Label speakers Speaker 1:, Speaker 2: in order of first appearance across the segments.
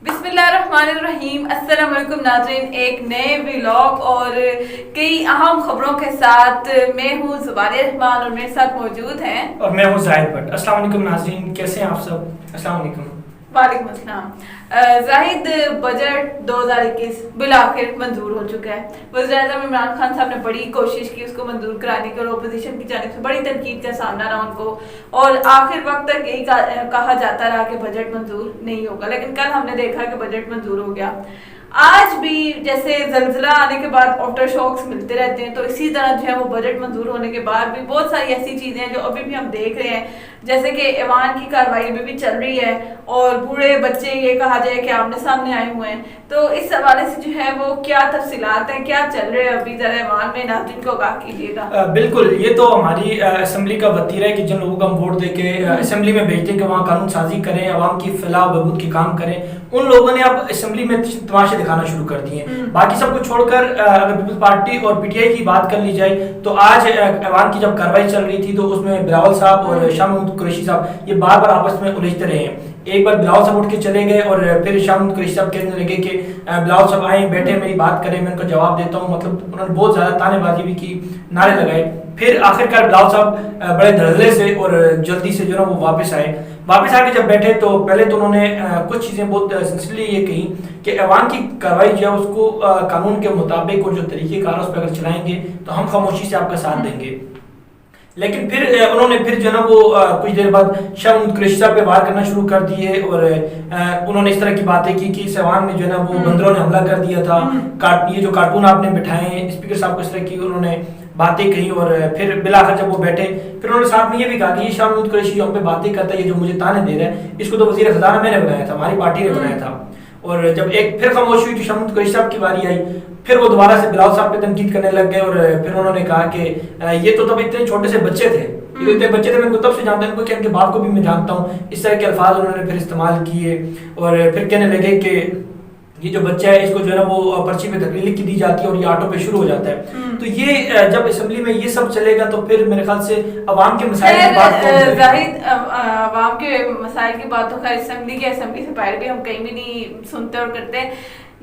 Speaker 1: बिस्मिल्लाहिर्रहमानिर्रहीम। अस्सलाम वालेकुम नाज़रीन, एक नए व्लॉग और कई अहम खबरों के साथ मैं हूँ ज़ुबारिया रहमान और मेरे साथ मौजूद हैं
Speaker 2: और मैं हूँ जाहिद भट्ट। अस्सलाम वालेकुम नाज़रीन, कैसे हैं आप सब? अस्सलाम वालेकुम।
Speaker 1: वालेकुम अस्सलाम। जाहिद, बजट 2021 बिलाखिर मंजूर हो चुका है। वज़ीर-ए-आज़म इमरान खान साहब ने बड़ी कोशिश की उसको मंजूर कराने की और अपोजिशन की जानिब से बड़ी तनकीद का सामना रहा उनको, और आखिर वक्त तक यही कहा जाता रहा कि बजट मंजूर नहीं होगा, लेकिन कल हमने देखा कि बजट मंजूर हो गया। आज भी जैसे ज़लज़ला आने के बाद आफ्टर शॉक्स मिलते रहते हैं, तो इसी तरह जो है वो बजट मंजूर होने के बाद भी बहुत सारी ऐसी चीज़ें हैं जो अभी भी हम देख रहे हैं, जैसे कि ऐवान की कार्रवाई अभी भी चल रही है और बूढ़े बच्चे ये कहा जाए कि आमने सामने आए हुए हैं। तो इस हवाले से जो है वो क्या तफसीलात हैं, क्या चल रहे हैं अभी, ज़रा ऐवान में नाज़रीन को आगाह कीजिएगा।
Speaker 2: बिल्कुल, ये तो हमारी असम्बली का वतीरा है कि जिन लोगों को हम वोट दे के असम्बली में भेजते हैं कि वहाँ कानून साजी करें, आवाम की फलाह बहबूद के काम करें, उन लोगों ने अब असम्बली में तमाशे दिखाना शुरू कर दिए। बाकी सबको छोड़कर अगर पीपल्स पार्टी और पीटीआई की बात कर ली जाए तो आज ऐवान की जब कार्रवाई चल रही थी तो उसमें बिलावल साहब और शाह महमूद कुरैशी साहब ये बार बार आपस में उलझते रहे हैं। एक बार बिलावल साहब उठ के चले गए और फिर शाह महमूद कुरैशी साहब कहने लगे कि बिलावल साहब आए बैठे मेरी बात करें, मैं उनको जवाब देता हूँ। मतलब उन्होंने बहुत ज़्यादा तानेबाजी भी की, नारे लगाए। फिर आखिरकार बिलावल साहब बड़े धड़ल्ले से और जल्दी से जो ना वो वापस आके जब बैठे तो पहले तो उन्होंने कुछ चीज़ें बहुत सिंसियरली ये कही कि ऐवान की कार्रवाई जो है उसको कानून के मुताबिक और जो तरीक़ेकार उस पर अगर चलाएंगे तो हम खामोशी से आपका साथ देंगे। लेकिन फिर उन्होंने फिर जो ना वो कुछ देर बाद शाह महमूद कुरैशी साहब पे वार करना शुरू कर दिए और उन्होंने इस तरह की बातें की कि ऐवान में जो है ना वो बंदरों ने हमला कर दिया था, ये जो कार्टून आपने बिठाए हैं, स्पीकर साहब को इस तरह की उन्होंने बातें कही। और फिर बिलाखिर जब वो बैठे फिर उन्होंने साथ में ये भी कहा कि ये शाह महमूद कुरैशी हम पे बातें करता है, ये जो मुझे ताने दे रहा है, इसको तो वज़ीर ख़ज़ाना मैंने बनाया था, हमारी पार्टी ने बनाया था। और जब एक फिर खामोशी हुई तो शाह महमूद कुरैशी साहब की बारी आई, फिर वो दोबारा से बिलावल साहब पे तनकीद करने लग गए और फिर उन्होंने कहा कि ये तो तब इतने छोटे से बच्चे थे, ये इतने बच्चे थे, मैं इनको तब से जानता हूँ, इनके बाप को भी मैं जानता हूँ। इस तरह के अल्फाज उन्होंने फिर इस्तेमाल किए और फिर कहने लगे कि ये जो बच्चा है इसको जो है ना वो पर्ची पे तकरीर लिख के दी जाती है और ये ऑटो पे शुरू हो जाता है। तो ये जब असेंबली में ये सब चलेगा तो फिर मेरे ख्याल से अवाम के मसाइल की बात
Speaker 1: जाहिद, अवाम के मसाइल की बात तो खैर असेंबली से बाहर भी हम कहीं भी नहीं सुनते और करते।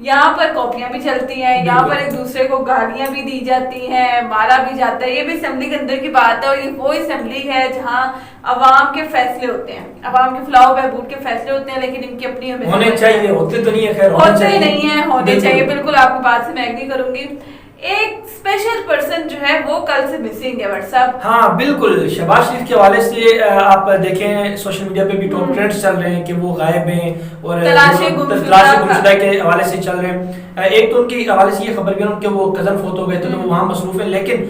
Speaker 1: यहाँ पर कॉपियां भी चलती हैं, यहाँ पर एक दूसरे को गालियां भी दी जाती हैं, मारा भी जाता है। ये भी असेंबली के अंदर की बात है और ये वो असेंबली है जहाँ अवाम के फैसले होते हैं, अवाम के फलाह बहबूद के फैसले होते हैं, लेकिन इनकी अपनी
Speaker 2: होने चाहिए, होते तो नहीं है, खैर
Speaker 1: होते नहीं है, होने चाहिए। बिल्कुल आपकी बात से मैं एग्री करूंगी। एक स्पेशल पर्सन जो है वो कल से मिसिंग है व्हाट्सएप।
Speaker 2: हाँ बिल्कुल, शहबाज शरीफ के हवाले से आप देखें सोशल मीडिया पे भी टॉप ट्रेंड्स चल रहे हैं कि वो गायब हैं और तलाशी गुमशुदा के हवाले से चल रहे हैं। एक तो उनके हवाले से ये खबर भी उनके वो कज़न फोत हो गए थे तो वो वहाँ मसरूफ है, लेकिन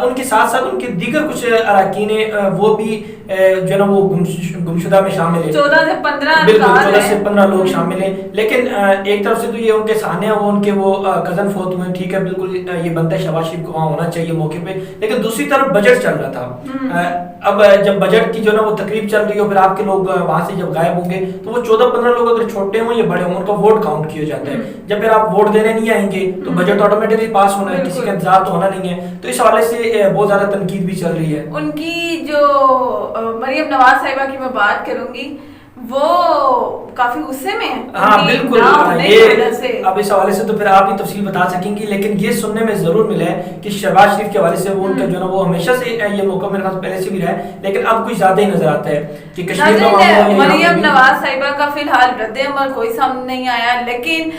Speaker 2: उनके साथ साथ उनके दीगर कुछ अरकान वो भी जो है ना वो गुमशुदा में शामिल है।
Speaker 1: 14 से 15
Speaker 2: बिल्कुल 14 से 15 लोग शामिल हैं। लेकिन एक तरफ से तो ये उनके सामने वो उनके वो कज़न फोत हुए, ठीक है, बिल्कुल ये बनता है शहबाज शरीफ को वहाँ होना चाहिए मौके पे। लेकिन दूसरी तरफ बजट चल रहा था। अब जब बजट की जो ना वो तकरीब चल रही हो, फिर आपके लोग वहाँ से जब गायब होंगे तो वो 14-15 लोग अगर छोटे हों या बड़े हों उनका वोट काउंट किया जाता है। जब फिर आप वोट देने नहीं आएंगे तो बजट ऑटोमेटिकली पास होना है, किसी का इंतजार तो होना नहीं है। तो इस हवाले से बहुत ज्यादा तनकीद भी चल रही है।
Speaker 1: उनकी जो मरियम नवाज साहिबा की मैं बात करूंगी वो काफी गुस्से में है।
Speaker 2: हाँ बिल्कुल, ये अब इस हवाले से तो फिर आप ही तफसील बता सकेंगी, लेकिन ये सुनने में जरूर मिला है कि शहबाज शरीफ के हवाले से वो उनका जो ना वो हमेशा से ये मौका मेरे पास पहले से भी रहा है, लेकिन अब कुछ ज्यादा ही नजर आता है कि कश्मीर का
Speaker 1: मरियम नवाज साहिबा का फिलहाल रद्द-ए-अमल कोई सामने नहीं आया, लेकिन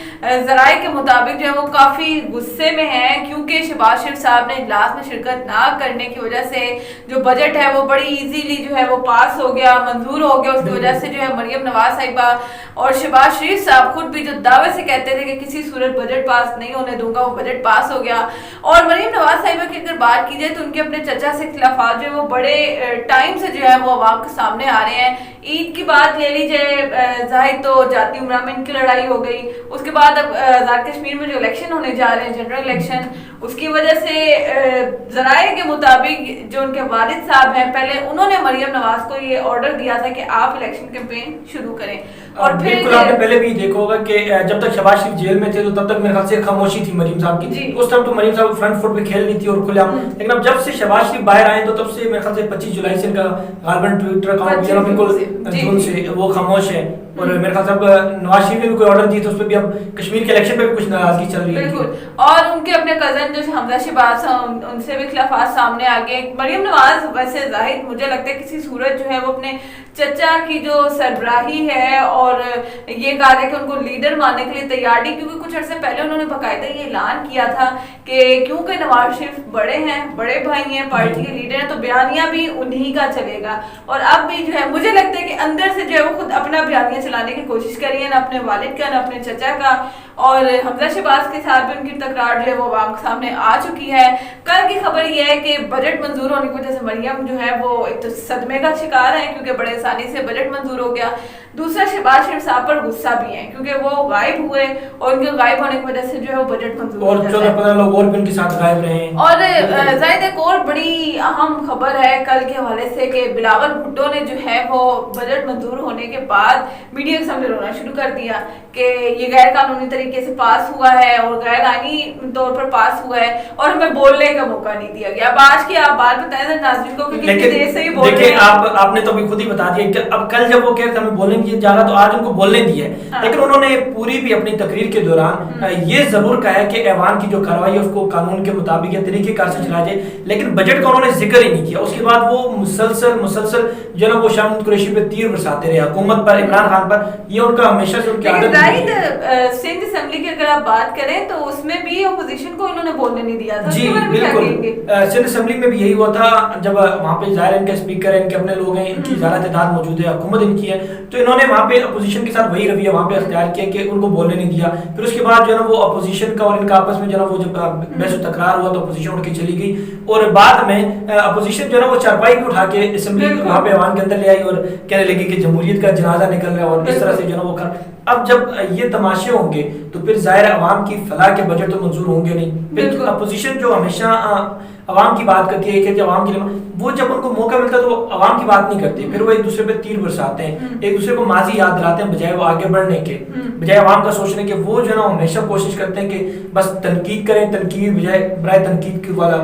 Speaker 1: जराये के मुताबिक जो है वो काफी गुस्से में है क्योंकि शहबाज शरीफ साहब ने इजलास में शिरकत ना करने की वजह से जो बजट है वो बड़ी इजीली जो है वो पास हो गया, मंजूर हो गया। उसकी वजह से जो है मरियम नवाज साहिबा और शहबाज शरीफ साहब खुद भी जो दावे से कहते थे कि किसी सूरत बजट पास नहीं होने दूंगा, वो बजट पास हो गया। और मरियम नवाज साहिबा की अगर बात की जाए तो उनके अपने चचा से खिलाफात जो है वो बड़े टाइम से जो है वो अवाम के सामने आ रहे हैं। ईद की बात ले लीजिए, जाहिद तो जाती उमरा में इनकी लड़ाई हो गई, उसके बाद अब आज़ाद कश्मीर में जो इलेक्शन होने जा रहे हैं, जनरल इलेक्शन, उसकी वजह से जराये के मुताबिक जो उनके वालिद साहब हैं पहले उन्होंने मरियम नवाज को ये ऑर्डर दिया था कि आप इलेक्शन कैंपेन शुरू करें। और फिर
Speaker 2: बिल्कुल आपने पहले भी देखा होगा कि जब तक शहबाज शरीफ जेल में थे तो तब तक मेरे ख्याल से खामोशी थी मरीम साहब की। उस टाइम तो मरीम साहब फ्रंट फुट पे खेल रही थी और खुलेआम, लेकिन अब जब से शहबाज शरीफ बाहर आए तो तब से मेरे ख्याल से 25 जुलाई से इनका गालबन ट्विटर अकाउंट बिल्कुल जून से वो खामोश है। اور میرے خیال سے اب نواز شریف نے بھی کوئی آرڈر دی تو اس پہ بھی اب کشمیر کے الیکشن پہ بھی کچھ ناراضگی چل رہی ہے.
Speaker 1: بالکل. اور ان کے اپنے کزن جو حمزہ شہباز ہیں ان سے بھی خلافات سامنے آ گئے. مریم نواز ویسے ظاہر مجھے لگتا ہے کسی صورت جو ہے وہ اپنے چچا کی جو سربراہی ہے اور یہ کہا گیا کہ ان کو لیڈر ماننے کے لیے تیار نہیں, کیونکہ کچھ عرصے پہلے انہوں نے باقاعدہ یہ اعلان کیا تھا کہ کیونکہ نواز شریف بڑے ہیں, بڑے بھائی ہیں, پارٹی کے لیڈر ہیں, تو بیانیہ بھی انہی کا چلے گا. اور اب بھی جو ہے مجھے لگتا ہے کہ اندر سے جو ہے وہ خود اپنا بیانیہ چلانے کی کوشش کری ہے, نہ اپنے والد کا نہ اپنے چچا کا. اور حمزہ شہباز کے ساتھ بھی ان کی تکرار جو ہے وہ عوام کے سامنے آ چکی ہے. کل کی خبر یہ ہے کہ بجٹ منظور ہونے کی وجہ سے مریم جو ہے وہ ایک تو صدمے کا شکار ہے کیونکہ بڑے آسانی سے بجٹ منظور ہو گیا. دوسرا شہباز شریف صاحب پر غصہ بھی ہے کیونکہ وہ غائب ہوئے اور ان کے غائب ہونے کی وجہ سے جو ہے وہ بجٹ منظور ہو جاتا ہے.
Speaker 2: اور 14-15 لوگ اور بھی ان کے ساتھ غائب رہے ہیں.
Speaker 1: اور زائد ایک اور بڑی اہم خبر ہے کل کے حوالے سے کہ بلاول بھٹو نے جو ہے وہ بجٹ منظور ہونے کے بعد میڈیا کے سامنے رونا شروع کر دیا کہ یہ غیر قانونی طریقے سے پاس ہوا ہے اور غیر آئینی طور پر پاس ہوا ہے اور ہمیں بولنے کا موقع نہیں دیا گیا. اب آج کی آپ بات بتائیں ناظرین کو کہ کتنی دیر سے ہی بول رہے ہیں.
Speaker 2: دیکھیں آپ نے تو ابھی خود ہی بتا دیا کہ اب کل جب وہ کہتے ہمیں بولنے کی جا رہا تو آج ان کو بولنے دیا ہے, لیکن انہوں نے پوری بھی اپنی تقریر کے دوران یہ ضرور کہا ہے کہ ایوان کی جو کارروائی ہے اس کو قانون کے مطابق یا طریقے کار سے چلایا جائے, لیکن بجٹ کا انہوں نے ذکر ہی نہیں کیا. اس کے بعد وہ مسلسل جو نا وہ شاہ قریشی پہ تیر برساتے رہے حکومت پر, عمران خان پر. یہ ان کا ہمیشہ سے ان کی عادت ہے.
Speaker 1: سندھ اسمبلی کی اگر آپ بات کریں تو اس میں بھی اپوزیشن کو انہوں نے بولنے نہیں دیا تھا.
Speaker 2: جی بالکل, سندھ اسمبلی میں بھی یہی ہوا تھا جب وہاں پہ ظاہر ان کے اسپیکر ہیں, ان کے اپنے لوگ ہیں, ان کی زیادہ تعداد موجود ہے, حکومت ان کی ہے, تو انہوں نے وہاں پہ اپوزیشن کے ساتھ وہی رویہ وہاں پہ اختیار کیا کہ ان کو بولنے نہیں دیا. پھر اس کے بعد جو ہے نا وہ اپوزیشن کا اور ان کا آپس میں جو ہے نا وہ جب بحث و تکرار ہوا تو اپوزیشن اٹھ کے چلی گئی اور بعد میں اپوزیشن جو ہے نا وہ چارپائی بھی اٹھا کے اسمبلی وہاں پہ ایوان کے اندر لے آئی اور کہنے لگی کہ جمہوریت کا جنازہ نکل رہا ہے اور اس طرح سے جو ہے نا وہ اب جب یہ تماشے ہوں گے تو پھر ظاہر عوام کی فلاح کے بجٹ تو منظور ہوں گے نہیں. پھر اپوزیشن جو ہمیشہ عوام کی بات کرتی ہے کہ عوام کے لیے وہ جب ان کو موقع ملتا ہے تو وہ عوام کی بات نہیں کرتے, پھر وہ ایک دوسرے پہ تیر برساتے ہیں, ایک دوسرے کو ماضی یاد دلاتے ہیں بجائے وہ آگے بڑھنے کے, بجائے عوام کا سوچنے کے. وہ جو ہے نا ہمیشہ کوشش کرتے ہیں کہ بس تنقید کریں, تنقید بجائے برائے تنقید کی والا.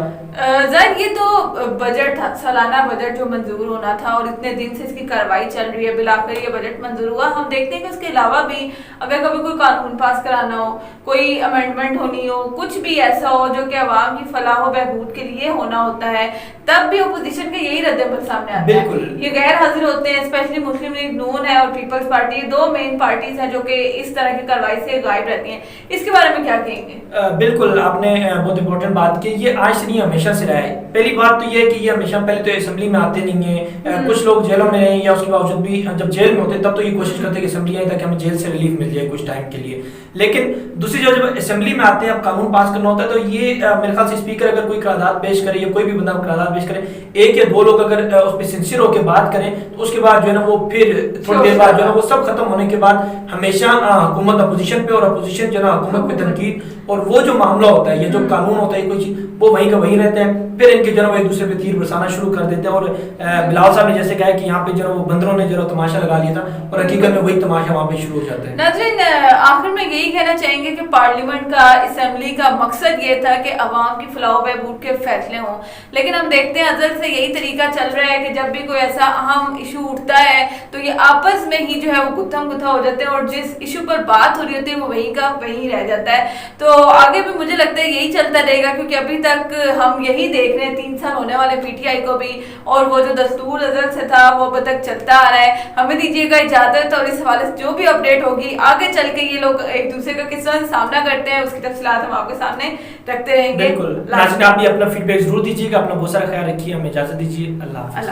Speaker 1: ظاہر یہ تو بجٹ سالانہ بجٹ جو منظور ہونا تھا اور اتنے دن سے اس کی کارروائی چل رہی ہے, بالآخر یہ بجٹ منظور ہوا. ہم دیکھتے ہیں کہ اس کے علاوہ بھی اگر کبھی کوئی قانون پاس کرانا ہو, کوئی امینڈمنٹ ہونی ہو, کچھ بھی ایسا ہو جو کہ عوام کی فلاح و بہبود کے لیے ہونا ہوتا ہے, تب بھی اپوزیشن کا یہی رد عمل سامنے آتا ہے. یہ غیر حاضر ہوتے ہیں, اسپیشلی مسلم لیگ نون ہے اور پیپلز پارٹی, دو مین پارٹیز ہیں جو کہ اس طرح کی کارروائی سے غائب رہتی ہیں. اس کے بارے میں کیا کہیں گے؟
Speaker 2: بالکل, آپ نے بہت امپورٹنٹ بات کی. یہ آج سے نہیں ہمیشہ سے رہا ہے. پہلی بات تو یہ ہے کہ یہ ہمیشہ پہلے تو اسمبلی میں آتے نہیں ہیں, کچھ لوگ جیلوں میں رہے یا اس کے باوجود بھی جب جیل میں ہوتے تب تو یہ کوشش کرتے ہیں کہ اسمبلی آئے تاکہ ہمیں جیل سے ریلیف مل جائے کچھ ٹائم کے لیے. لیکن دوسری جب اسمبلی میں آتے ہیں اب قانون پاس کرنا ہوتا ہے تو یہ میرے خیال سے اسپیکر اگر کوئی قرارداد پیش کرے یا کوئی بھی بندہ قرارداد پیش کرے, ایک یا دو لوگ اگر اس پہ سنسیئر ہو کے بات کریں تو اس کے بعد جو ہے نا وہ پھر تھوڑی دیر بعد جو ہے نا وہ سب ختم ہونے کے بعد ہمیشہ حکومت اپوزیشن پہ اور اپوزیشن جو ہے نا حکومت پہ تنقید, اور وہ جو معاملہ ہوتا ہے یا جو قانون ہوتا ہے کوئی چیز وہ وہیں کا وہیں رہتا ہے. پھر ان کے جو ہے ایک دوسرے پہ تیر برسانا شروع کر دیتے ہیں. اور بلاول صاحب نے جیسے کہا کہ یہاں پہ جو ہے وہ بندروں نے جو ہے تماشا لگا لیا تھا اور حقیقت میں وہی تماشا وہاں پہ شروع ہو جاتا ہے.
Speaker 1: ناظرین آخر میں یہی کہنا چاہیں گے کہ پارلیمنٹ کا, اسمبلی کا مقصد یہ تھا کہ عوام کی فلاح و بہبود کے فیصلے ہوں, لیکن ہم دیکھتے ہیں ازل سے یہی طریقہ چل رہا ہے کہ جب بھی کوئی ایسا اہم ایشو اٹھتا ہے تو یہ آپس میں ہی جو ہے وہ گتھم گتھا ہو جاتے ہیں اور جس ایشو پر بات ہو رہی ہوتی ہے وہ وہیں کا وہیں رہ جاتا ہے. تو آگے بھی مجھے لگتا ہے یہی چلتا رہے گا کیونکہ ابھی تک ہم یہی دیکھ رہے ہیں 3 سال ہونے والے پی ٹی آئی کو بھی, اور وہ جو دستور ازل سے تھا وہ اب تک چلتا آ رہا ہے. ہمیں دیجیے گا اجازت, اور اس حوالے سے جو بھی اپڈیٹ ہوگی آگے چل کے یہ لوگ ایک دوسرے کا کس طرح سے سامنا کرتے ہیں اس کی تفصیلات ہم آپ کے سامنے رکھتے رہیں گے.
Speaker 2: بالکل, ناظرین آپ بھی اپنا فیڈ بیک ضرور دیجیے گا. اپنا بہت سارا خیال رکھیے, ہمیں اجازت دیجیے. اللہ حافظ.